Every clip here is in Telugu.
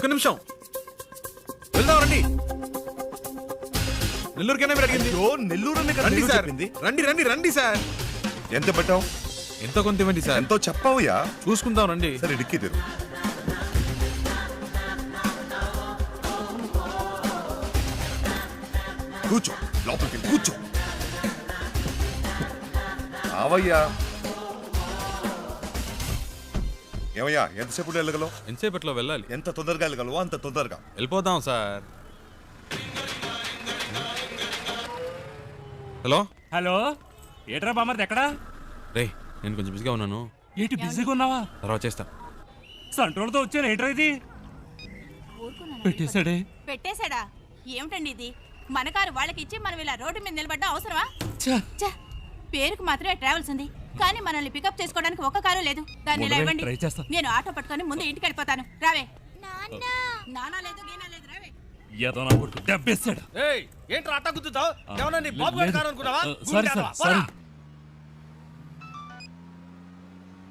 ఒక్క నిమిషం వెళ్దాం రండి. నెల్లూరుకైనా మీరు అడిగింది. నెల్లూరు రండి సార్, రండి రండి రండి సార్. ఎంత పెట్టావు? ఎంతో కొంత ఇవ్వండి సార్. ఎంతో చెప్పావుయా? చూసుకుందాం రండి. సరే డిక్కి తెరు. కూర్చో, లోపలికి వెళ్ళి కూర్చో. అవయ్యా. ఏమయ్యా, ఎంతసేపు వెళ్ళగలవు? ఎంతసేపట్లో వెళ్ళాలి? ఎంత తొందరగా వెళ్ళగలవో అంత తొందరగా వెళ్ళిపోదాం సార్. హలో హలో, ఏట్రా బామర్ది ఎక్కడా? రే, నేను కొంచెం బిజీగా ఉన్నాను. ఏంటి బిజీగా ఉన్నావా? తర్వాత చేస్తా. సంట్రోల్తో వచ్చాను. ఏంట్రా ఇది? పెట్టేశాడే. పెట్టేశాడా? ఏమిటండి ఇది? మన కారు వాళ్ళకి ఇచ్చి మనం ఇలా రోడ్డు మీద నిలబడ్డా అవసరమా? ఛ! పేరుకు మాత్రమే ట్రావెల్స్ ఉంది, కానీ మనల్ని పికప్ చేసుకోవడానికి ఒక్క కారు లేదు. దాన్ని ఇలా ఇవ్వండి, ట్రై చేస్తా. నేను ఆటో పట్టుకొని ముందు ఇంటికి వెళ్ళిపోతాను. రావే. నానా లేదు గీనా లేదు, రావే. ఏదో నా కొడుకు దెబ్బేశాడు. ఏంట్రా అట్ట గుద్దుతావు? ఏమన్నా నీ బాబు గారి కారు అనుకున్నావా? Sorry sir, sorry.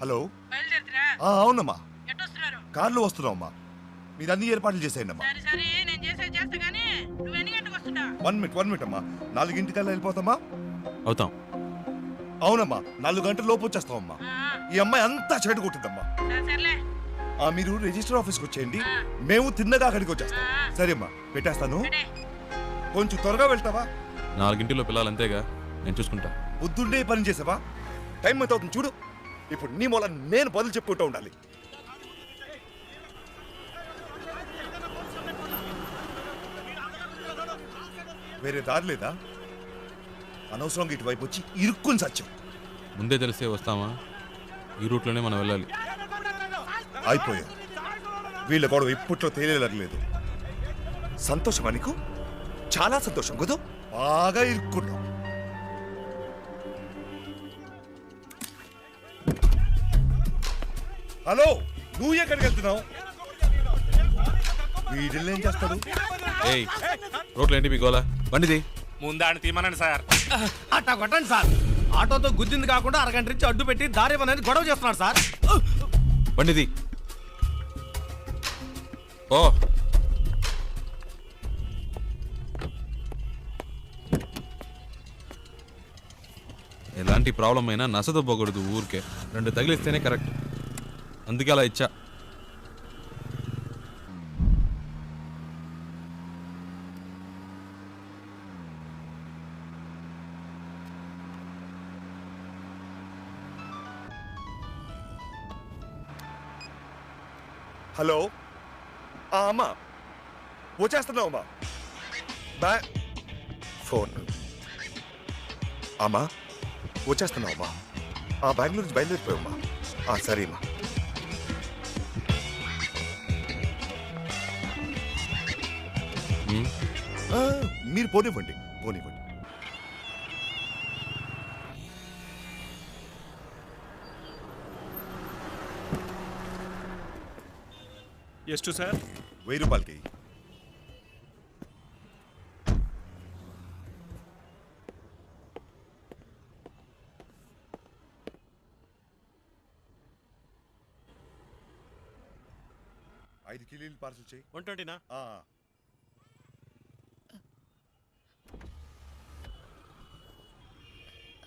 హలో. బయలుదేరుతురా? అవునమ్మా, ఎట్టొస్తున్నారు? కార్లో వస్తున్నావమ్మా. మీరు అన్ని ఏర్పాట్లు చేసేయండి అమ్మా. సరే నేను చేస్తా కానీ నువ్వు ఎన్ని గంటకు వస్తుంటావు? 1 minute అమ్మా. 4 వెళ్ళిపోతామా? అవుతాం. అవునమ్మా, 4 గంటల లోపు వచ్చేస్తామమ్మా. ఈ అమ్మాయి అంతా చెడు కొట్టిందమ్మా. సర్లే. మీరు రిజిస్టర్ ఆఫీస్కి వచ్చేయండి, మేము తిన్నగా అక్కడికి వచ్చేస్తాం. సరే అమ్మా, పెట్టేస్తాను. కొంచెం త్వరగా వెళ్తావా? 4 పిల్లలు అంతేగా, నేను చూసుకుంటా. పొద్దున్నే పని చేసావా? టైం ఎంత అవుతుంది చూడు. ఇప్పుడు నీ మూల నేను బదులు చెప్పుకుంటూ ఉండాలి. వేరే దారి లేదా? అనవసరంగా ఇటువైపు వచ్చి ఇరుక్కుని సత్యం. ముందే తెలిసే వస్తామా? ఈ రూట్లోనే మనం వెళ్ళాలి. అయిపోయా. వీళ్ళ గొడవ ఇప్పట్లో తేలేలేదు. సంతోషమా నీకు? చాలా సంతోషం కదూ. బాగా ఇరుక్కున్నావు. హలో, నువ్వు ఎక్కడికి వెళ్తున్నావు? వీడిల్ని ఏం చేస్తాడు? ఏయ్, రోడ్లు ఏంటి మీ గోలా? బండిది. ముందాన్ని తీమనండి సార్. అట్టా కొట్టండి సార్. ఆటోతో గుద్దింది కాకుండా అరగంట నుంచి అడ్డు పెట్టి దారి ఇవ్వనని గొడవ చేస్తున్నాడు సార్. బండిది. ఓ ఎలాంటి ప్రాబ్లం అయినా నసదొబ్బకూడదు ఊరికే. 2 తగిలిస్తేనే కరెక్ట్. అందుకే అలా ఇచ్చా. హలో. అమ్మా, వచ్చేస్తున్నావు అమ్మా. ఫోన్. అమ్మా, వచ్చేస్తున్నావు అమ్మా. బెంగళూరు నుంచి బయలుదేరిపోయామ్మా. సరే అమ్మా. మీరు పోనివ్వండి. ಎಷ್ಟು సార్? 1000 రూపాయలకి. ఐదు కిలోలు పార్సల్ చేయి. 120నా?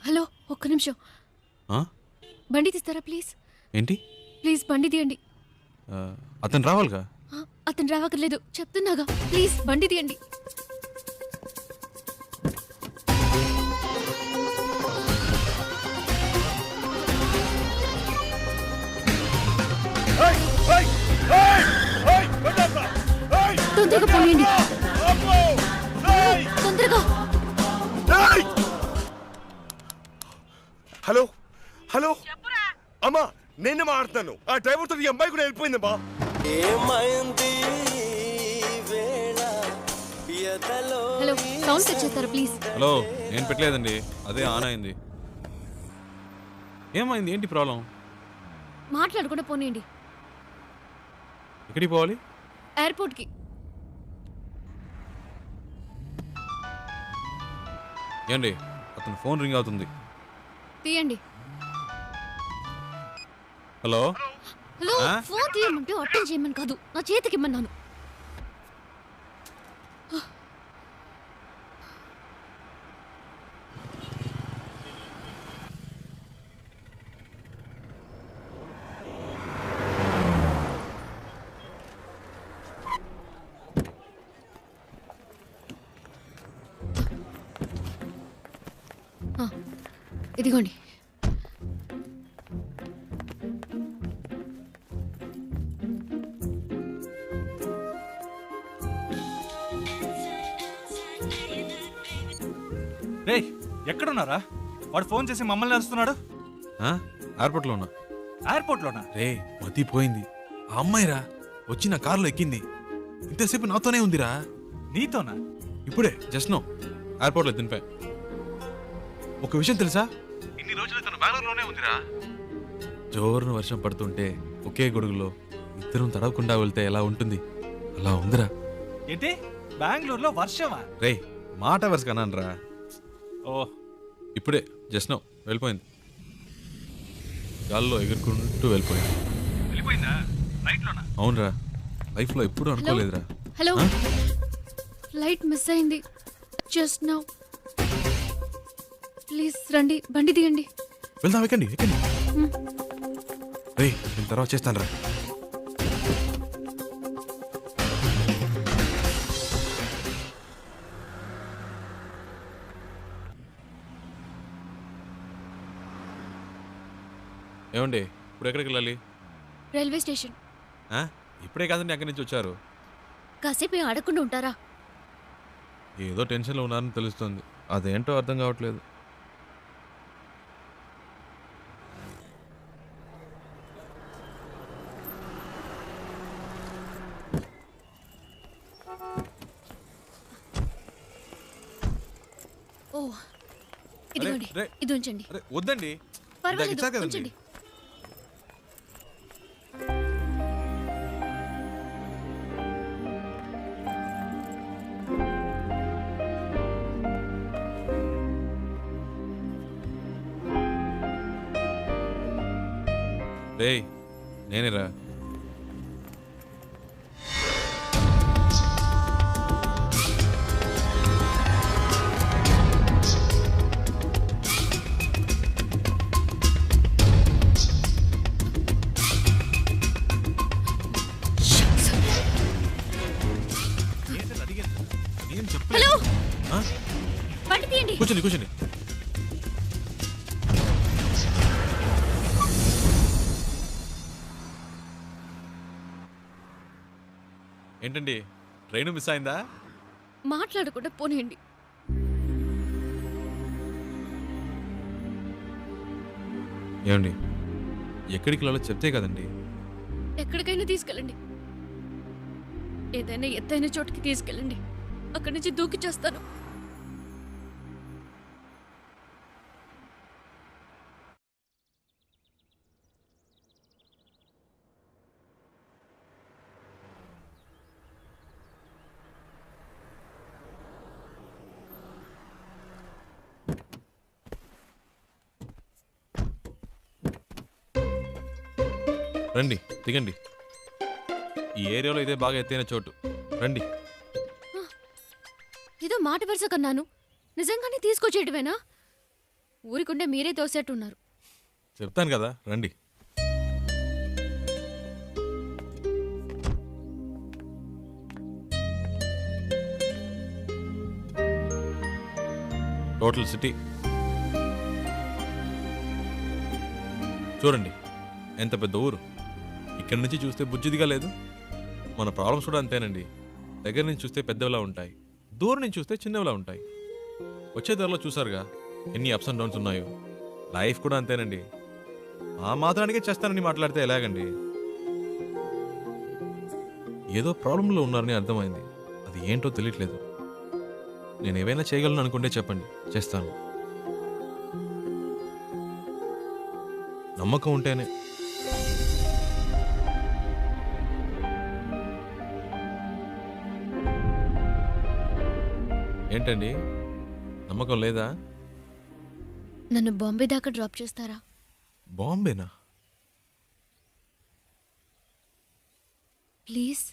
హలో, ఒక్క నిమిషం. బండి తీస్తారా ప్లీజ్? ఏంటి? ప్లీజ్ బండి తీయండి. అతను రావాలిగా. అతను రావక్కర్లేదు, చెప్తున్నాగా. ప్లీజ్ బండి తీయండి. తొందరగా పోయండి, తొందరగా. హలో హలో అమ్మా, నేనే మాట్లాడుతాను. ఆ డ్రైవర్ తో ఈ అమ్మాయి కూడా వెళ్ళిపోయిందమ్మా. హలో, సౌండ్ తెచ్చేస్తారా ప్లీజ్? హలో, నేను పెట్టలేదండి, అదే ఆన్ అయింది. ఏమైంది? ఏంటి ప్రాబ్లం? మాట్లాడకుండా పోనీయండి. ఎక్కడికి పోవాలి? ఎయిర్పోర్ట్కి. ఏండి, అతను ఫోన్ రింగ్ అవుతుంది. తీయండి. హలో. హలో, ఫోన్ తీయమంటే అటెండ్ చేయమని కాదు, నా చేతికి ఇమ్మన్నాను. ఇదిగోండి. రే ఎక్కడున్నారా? వాడు ఫోన్ చేసి మమ్మల్ని నడుస్తున్నాడు. ఎయిర్పోర్ట్లో ఉన్నా. ఎయిర్పోర్ట్లోనా? రే మతిపోయింది. ఆ అమ్మాయిరా వచ్చి నా కారులో ఎక్కింది. ఇంతసేపు నాతోనే ఉందిరా. నీతోనా? ఇప్పుడే జస్ట్ నో ఎయిర్పోర్ట్లో దింపా. ఒక విషయం తెలుసా, ఇన్ని రోజులు తను బెంగళూరులోనే ఉందిరా. జోరున వర్షం పడుతుంటే ఒకే గొడుగులో ఇద్దరం తడవకుండా వెళ్తే ఎలా ఉంటుంది అలా ఉందిరా. ఏంటి బెంగళూరులో వర్షమా? రే మాట వరుస కన్నానరా. ఓ ఇప్పుడే జస్ట్ నో వెళ్ళిపోయింది. గాల్లో ఎగురుకుంటూ వెళ్ళిపోయింది. వెళ్ళిపోయిందా? ఫ్లైట్లోనా? అవునరా, లైఫ్లో ఎప్పుడూ అనుకోలేదురా. హలో, ఆ? ఫ్లైట్ మిస్ అయింది. Just now. ప్లీజ్ రండి, బండి దిగండి. వెళ్దాం, ఎక్కండి ఎక్కండి. రే నేను తర్వాత చేస్తాను రా. ఏమండి ఇప్పుడు ఎక్కడికి వెళ్ళాలి? Railway station. ఆ? ఇప్పుడే కాదండి అక్కడి నుంచి వచ్చారు. కాసేపు ఆడకుండా ఉంటారా? ఏదో టెన్షన్లో ఉన్నారని తెలుస్తుంది. అదేంటో అర్థం కావట్లేదు. ఓ, ఇదిగోండి, రే. ఇది ఉంచండి. అరే వద్దండి, పర్వాలేదు, ఇచ్చారు కదండి. ఉంచండి. రేయ్ నేనేరా. నేను చెప్పలేదు. హలో, ఆ? బండి తీయండి. కూర్చోండి కూర్చోండి. ఏంటండి ట్రైన్ మిస్ అయిందా? మాట్లాడకుండా పోనీయండి. ఏమండి ఎక్కడికి వెళ్ళాలో చెప్తే కదండి. ఎక్కడికైనా తీసుకెళ్ళండి. ఏదైనా ఎత్తైన చోటుకి తీసుకెళ్ళండి. అక్కడి నుంచి దూకి చేస్తాను. రండి దిగండి. ఈ ఏరియాలో ఇదే బాగా ఎత్తైన చోటు. రండి. ఏదో మాట వరుస కన్నాను, నిజంగానే తీసుకొచ్చేయటమేనా? ఊరికుండే మీరే తోసేట్టున్నారు. చెప్తాను కదా రండి. టోటల్ సిటీ చూడండి, ఎంత పెద్ద ఊరు. ఇక్కడి నుంచి చూస్తే బుజ్జిదిగా లేదు. మన ప్రాబ్లమ్స్ కూడా అంతేనండి. దగ్గర నుంచి చూస్తే పెద్దవిలా ఉంటాయి, దూరం నుంచి చూస్తే చిన్నవిలా ఉంటాయి. వచ్చే ధరలో చూసారుగా ఎన్ని అప్స్ అండ్ డౌన్స్ ఉన్నాయో. లైఫ్ కూడా అంతేనండి. ఆ మాత్రానికే చేస్తానని మాట్లాడితే ఎలాగండి? ఏదో ప్రాబ్లంలో ఉన్నారని అర్థమైంది. అది ఏంటో తెలియట్లేదు. నేను ఏవైనా చేయగలను అనుకుంటే చెప్పండి, చేస్తాను. నమ్మకం ఉంటేనే. ఏంటండి నమ్మకం లేదా? నన్ను బాంబే దాకా డ్రాప్ చేస్తారా? బాంబేనా? ప్లీజ్.